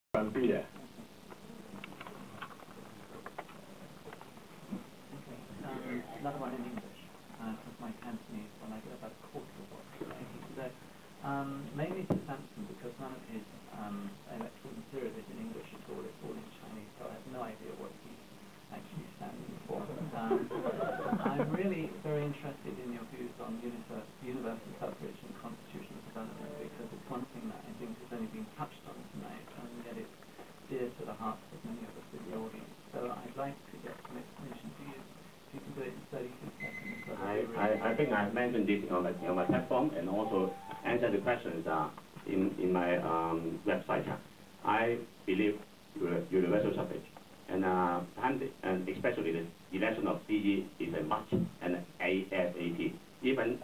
Yeah. Another one in English, because my Cantonese, when I get about a quarter of what he's saying, he said, mainly to Samson, because none of his electoral material is in English at all, it's all in Chinese, so I have no idea what he's actually standing for. I'm really very interested in your views on universal suffrage and constitutional development, because it's one thing that I think has only been touched on tonight, and yet it's dear to the hearts of many of us in the audience. So I'd like to get some explanation to you. If you can do it in 32 seconds. I think I mentioned this on my platform and also answer the questions in my website. I believe universal suffrage, and especially the election of CE is a must and ASAP, even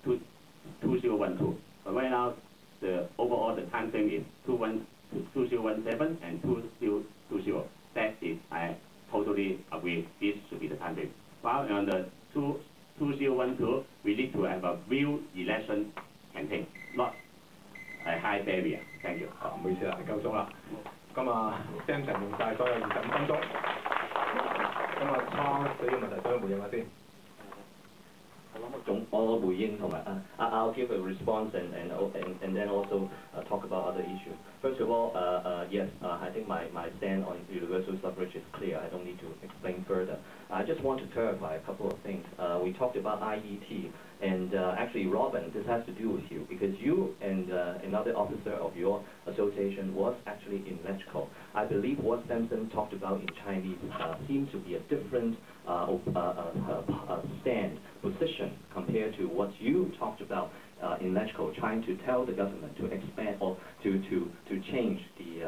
2012. But right now, the overall the time frame is 2017 and 2020. That is, I totally agree. This should be the time frame. While on the 2012, we need to have a real election campaign, not a high barrier. Thank you. 唔好意思啦，夠鐘啦。咁啊 ，Samson 用晒所有25分鐘。咁啊，Charles 呢個問題想回應下先。我回應同埋I'll give a response and then also talk about other issues. First of all, yes, I think my stand on universal suffrage is clear. I don't need to explain further. I just want to clarify a couple of things. We talked about IET, and actually, Robin, this has to do with you because you and another officer of your association was actually in electrical. I believe what Samson talked about in Chinese seems to be a different position compared to what you talked about in electrical, trying to tell the government to expand or to change the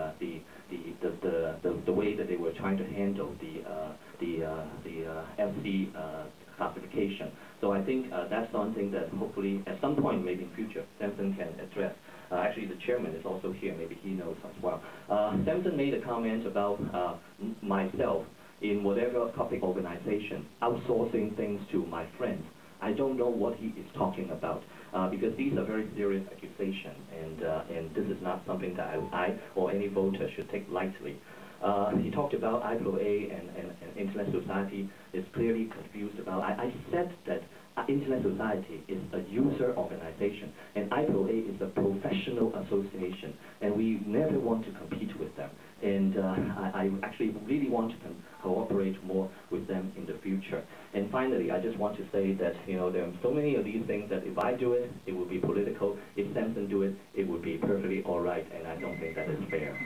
way that they were trying to handle the FC classification. So I think that's something that hopefully at some point, maybe in future, Samson can address. Actually, the chairman is also here. Maybe he knows as well. Samson made a comment about myself in whatever public organization, outsourcing things to my friends. I don't know what he is talking about because these are very serious accusations, and this is not something that I or any voter should take lightly. He talked about IPOA and Internet Society is clearly confused about. I said that Internet Society is a user organization and IPOA is a professional association, and we never want to compete with them. And I actually really want to cooperate more with them in the future. And finally, I just want to say that there are so many of these things that if I do it, it would be political. If Samson do it, it would be perfectly all right, and I don't think that is fair.